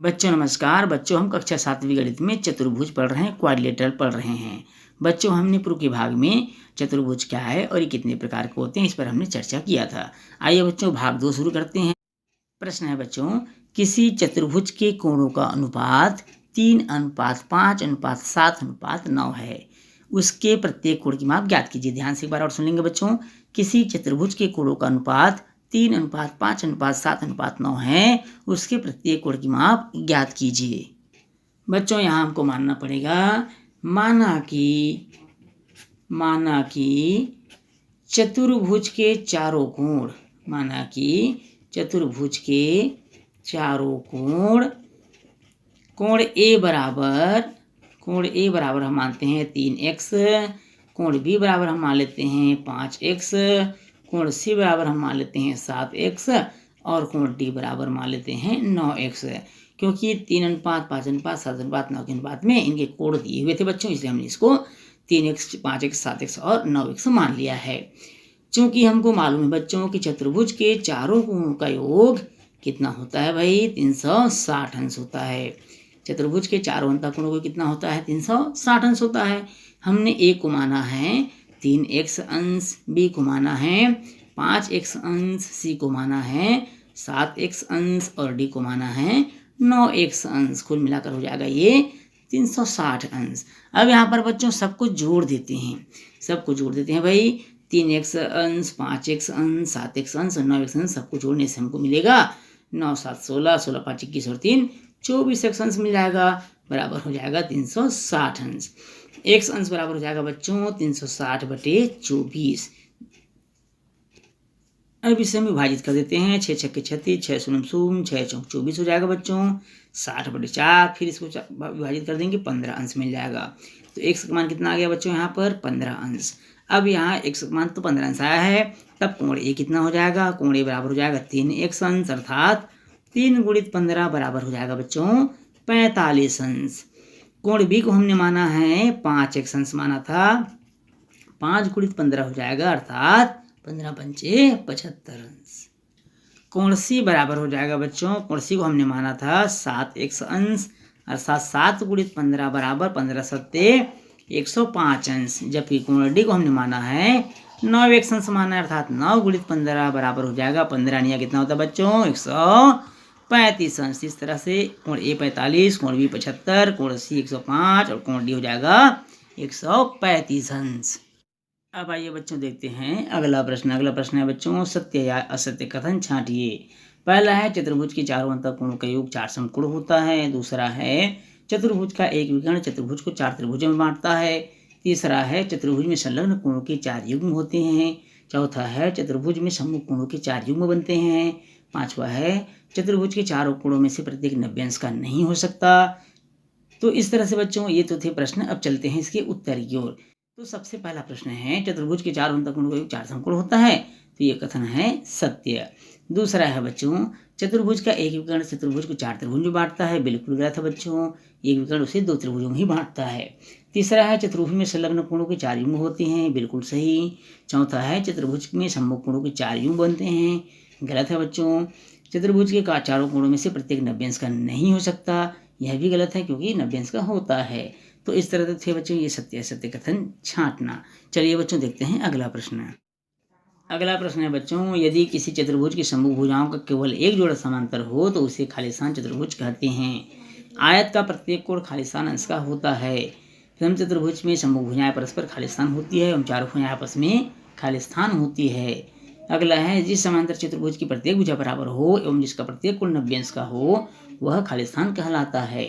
बच्चों नमस्कार। बच्चों हम कक्षा 7वीं गणित में चतुर्भुज पढ़ रहे हैं, क्वाड्रिलेटरल पढ़ रहे हैं। बच्चों हमने पूर्व के भाग में चतुर्भुज क्या है और ये कितने प्रकार के होते हैं इस पर हमने चर्चा किया था। आइए बच्चों भाग 2 शुरू करते हैं। प्रश्न है बच्चों, किसी चतुर्भुज के कोणों का अनुपात 3:5:7:9 है। उसके प्रत्येक कोण की माप ज्ञात कीजिए। ध्यान से एक बार और सुन लेंगे बच्चों। किसी चतुर्भुज के कोणों का अनुपात 3:5:7:9 है। उसके प्रत्येक कोण की माप ज्ञात कीजिए। बच्चों यहाँ हमको मानना पड़ेगा, माना कि चतुर्भुज के चारों कोण, कोण ए बराबर हम मानते हैं 3x, कोण बी बराबर हम मान लेते हैं 5x, कोण सी बराबर हम मान लेते हैं 7x और कोण डी बराबर मान लेते हैं 9x। क्योंकि 3:5:7:9 के अनुपात में इनके कोण दिए हुए थे बच्चों, इसलिए हमने इसको 3x, 5x, 7x और 9x मान लिया है। चूंकि हमको मालूम है बच्चों कि चतुर्भुज के चारों कोणों का योग कितना होता है भाई, 360 अंश होता है। चतुर्भुज के चारों अंतःकोणों को कितना होता है, 360 अंश होता है। हमने ए को माना है 3x अंश, बी को माना है 5x अंश, सी को माना है 7x अंश और डी को माना है 9x अंश। कुल मिलाकर हो जाएगा ये 360 अंश। अब यहाँ पर बच्चों सबको जोड़ देते हैं भाई। 3x अंश, 5x अंश, 7x अंश और 9x अंश सबको जोड़ने से हमको मिलेगा 9 7 16, 16 5 21 और 3 24x अंश मिल जाएगा, बराबर हो जाएगा 360 अंश। x अंश बराबर हो जाएगा बच्चों 360/24। अब इसे हम विभाजित कर देते हैं। 6 छक्के 36, 6 शून्य शून्य, 6 चौक 24 हो जाएगा बच्चों। 60/4, फिर इसको विभाजित कर देंगे, 15 अंश मिल जाएगा। तो x का मान कितना आ गया बच्चों, यहाँ पर 15 अंश। अब यहाँ x का मान तो 15 अंश आया है, तब कोण ए कितना हो जाएगा, कोण ए बराबर हो जाएगा 3x अंश, अर्थात 3 × 15 बराबर हो जाएगा बच्चों 45 अंश। कोण बी को हमने माना है 5x अंश माना था, 5 × 15 हो जाएगा, अर्थात 15 पंचे 75 अंश। कोण सी बराबर हो जाएगा बच्चों, कोण सी को हमने माना था 7x अंश, अर्थात 7 × 15 बराबर 15 सत्ते 105 अंश। जबकि कोण डी को हमने माना है 9x अंश माना है, अर्थात 9 × 15 बराबर हो जाएगा 15 निया कितना होता है बच्चों, 135 अंश। इस तरह से कोण ए 45, कोण बी 75, कोण सी 105 और कोण डी हो जाएगा 135 अंश। अब आइए बच्चों देखते हैं अगला प्रश्न है बच्चों, सत्य या असत्य कथन छांटिए। पहला है चतुर्भुज के चारों अंतःकोणों का योग 4 समकोण होता है। दूसरा है चतुर्भुज का एक विकर्ण चतुर्भुज को 4 त्रिभुजों में बांटता है। तीसरा है चतुर्भुज में संलग्न कोणों के 4 युग्म होते हैं। चौथा है चतुर्भुज में सम्मुख कोणों के 4 युग्म बनते हैं। पांचवा है चतुर्भुज के चारों कोणों में से प्रत्येक 90 अंश का नहीं हो सकता। तो इस तरह से बच्चों ये तो थे प्रश्न। अब चलते हैं इसके उत्तर की ओर। तो सबसे पहला प्रश्न है, चतुर्भुज के चारों अंतःकोणों का योग 4 समकोण होता है, तो ये कथन है सत्य। दूसरा है बच्चों, चतुर्भुज का एक विकर्ण चतुर्भुज को 4 त्रिभुजों में बांटता है, बिल्कुल गलत है बच्चों, एक विकर्ण उसे 2 त्रिभुजों में ही बांटता है। तीसरा है चतुर्भुज में संलग्न कोणों के 4 युग्म होते हैं, बिल्कुल सही। चौथा है चतुर्भुज में सम्मुख कोणों के 4 युग्म बनते हैं, गलत है बच्चों। चतुर्भुज के चारों कोणों में से प्रत्येक 90 अंश का नहीं हो सकता, यह भी गलत है क्योंकि 90 अंश का होता है। तो इस तरह से थे बच्चों ये सत्य असत्य कथन छांटना। चलिए बच्चों देखते हैं अगला प्रश्न। अगला प्रश्न है बच्चों, यदि किसी चतुर्भुज की समभुज भुजाओं का केवल एक जोड़ा समांतर हो तो उसे खालिस्तान चतुर्भुज कहते हैं। आयत का प्रत्येक कोण खालिस्तान अंश का होता है। फिल्म चतुर्भुज में समभुज भुजाएं परस्पर खालिस्तान होती है एवं चारों भुजाएं आपस में खालिस्तान होती है। अगला है, जिस समांतर चतुर्भुज की प्रत्येक भुजा बराबर हो एवं जिसका प्रत्येक कोण 90 अंश का हो वह खालिस्तान कहलाता है।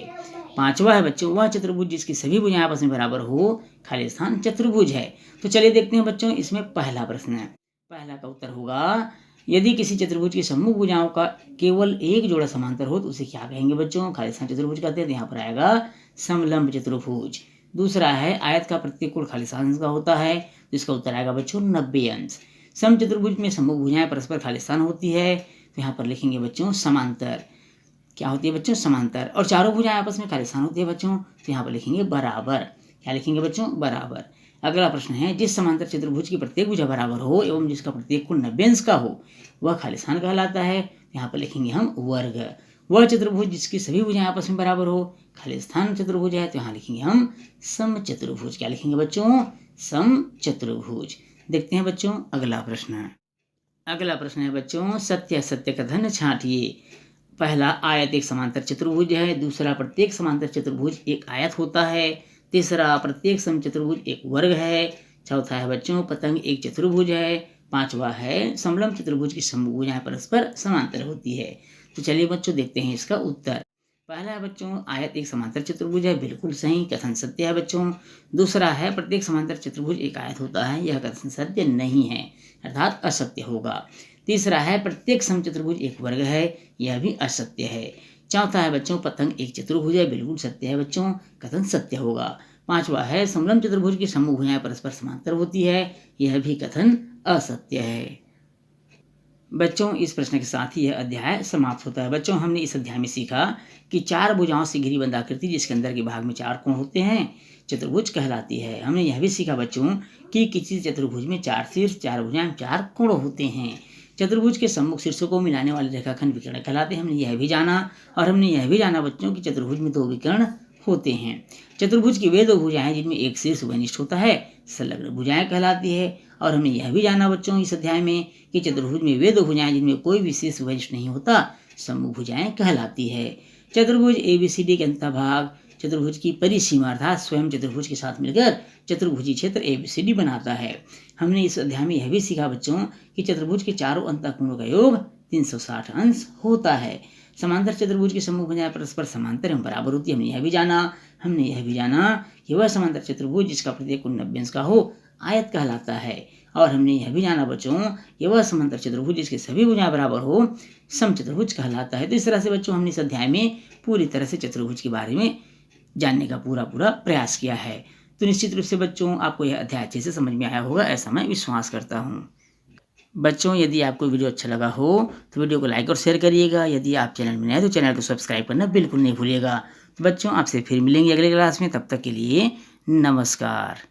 पांचवा है बच्चों, वह चतुर्भुज जिसकी सभी भुजाएं आपस में बराबर हो खालिस्तान चतुर्भुज है। तो चलिए देखते हैं बच्चों इसमें पहला प्रश्न है। पहला का उत्तर होगा, यदि किसी चतुर्भुज की सम्मुख भुजाओं का केवल एक जोड़ा समांतर हो तो उसे क्या कहेंगे बच्चों, खालिस्तान चतुर्भुज कहते हैं। तो यहाँ पर आएगा समलंब चतुर्भुज। दूसरा है, आयत का प्रत्येक कोण खालिस्तान अंश का होता है, तो इसका उत्तर आएगा बच्चों 90 अंश। सम चतुर्भुज में सम्मुख भुजाएं परस्पर खालिस्तान होती है, तो यहाँ पर लिखेंगे बच्चों समांतर। क्या होती है बच्चों, समांतर। और चारों भुजाएं आपस में खालिस्तान होती है बच्चों, तो यहाँ पर लिखेंगे बराबर। क्या लिखेंगे बच्चों, बराबर। अगला प्रश्न है, जिस समांतर चतुर्भुज की प्रत्येक भुजा बराबर हो एवं जिसका प्रत्येक कोण 90 अंश का हो वह खालिस्तान कहलाता है। यहाँ पर लिखेंगे हम वर्ग। वह चतुर्भुज जिसकी सभी भुजाएं आपस में बराबर हो। खाली स्थान चतुर्भुज है तो यहाँ लिखेंगे हम समचतुर्भुज। क्या लिखेंगे बच्चों? समचतुर्भुज। देखते हैं बच्चों अगला प्रश्न। अगला प्रश्न है बच्चों, सत्य असत्य कथन छांटिए। पहला, आयत एक समांतर चतुर्भुज है। दूसरा, प्रत्येक समांतर चतुर्भुज एक आयत होता है। तीसरा, प्रत्येक समचतुर्भुज एक वर्ग है। चौथा है बच्चों, पतंग एक चतुर्भुज है। पांचवा है, समलंब चतुर्भुज की समभुजाएं परस्पर समांतर होती है। तो चलिए बच्चों देखते हैं इसका उत्तर। पहला है बच्चों, आयत एक समांतर चतुर्भुज है, बिल्कुल सही, कथन सत्य है बच्चों। दूसरा है, प्रत्येक समांतर चतुर्भुज एक आयत होता है, यह कथन सत्य नहीं है, अर्थात असत्य होगा। तीसरा है, प्रत्येक समचतुर्भुज एक वर्ग है, यह भी असत्य है। चौथा है बच्चों, पतंग एक चतुर्भुज है, बिल्कुल सत्य है बच्चों, कथन सत्य होगा। पांचवा है, समलंब चतुर्भुज की समभुजाएं परस्पर समांतर होती है, यह भी कथन असत्य है। बच्चों इस प्रश्न के साथ ही यह अध्याय समाप्त होता है। बच्चों हमने इस अध्याय में सीखा कि चार भुजाओं से घिरी बंद आकृति जिसके अंदर के भाग में चार कोण होते हैं चतुर्भुज कहलाती है। हमने यह भी सीखा बच्चों कि किसी चतुर्भुज में चार शीर्ष, चार भुजाएं, चार कोण होते हैं। चतुर्भुज के सम्मुख शीर्षों को मिलाने वाले रेखाखंड विकर्ण कहलाते हैं, हमने यह भी जाना। और हमने यह भी जाना बच्चों कि चतुर्भुज में दो विकर्ण होते हैं। चतुर्भुज की वे दो भुजाएं जिनमें एक शीर्ष वनिष्ठ होता है संलग्न भुजाएं कहलाती है। और हमने यह भी जाना बच्चों इस अध्याय में कि चतुर्भुज में वे दो भुजाएं जिनमें कोई विशेष वरिष्ठ नहीं होता समूह भुजाएं कहलाती है। चतुर्भुज ABCD के अंतभाग चतुर्भुज की परिसीमा अर्थात स्वयं चतुर्भुज के साथ मिलकर चतुर्भुजी क्षेत्र ABCD बनाता है। हमने इस अध्याय में यह भी सीखा बच्चों कि चतुर्भुज के चारों अंतःकोणों का योग 360 अंश होता है। समांतर चतुर्भुज की समूह भुजाएं परस्पर समांतर एवं बराबर होती है, हमने यह भी जाना कि वह समांतर चतुर्भुज जिसका प्रत्येक कोण 90 अंश का हो आयत कहलाता है। और हमने यह भी जाना बच्चों कि वह समांतर चतुर्भुज जिसके सभी भुजाएं बराबर हो समचतुर्भुज कहलाता है। तो इस तरह से बच्चों हमने इस अध्याय में पूरी तरह से चतुर्भुज के बारे में जानने का पूरा प्रयास किया है। तो निश्चित रूप से बच्चों आपको यह अध्याय अच्छे से समझ में आया होगा, ऐसा मैं विश्वास करता हूँ। बच्चों यदि आपको वीडियो अच्छा लगा हो तो वीडियो को लाइक और शेयर करिएगा। यदि आप चैनल में नए हैं तो चैनल को सब्सक्राइब करना बिल्कुल नहीं भूलिएगा। तो बच्चों आपसे फिर मिलेंगे अगले क्लास में, तब तक के लिए नमस्कार।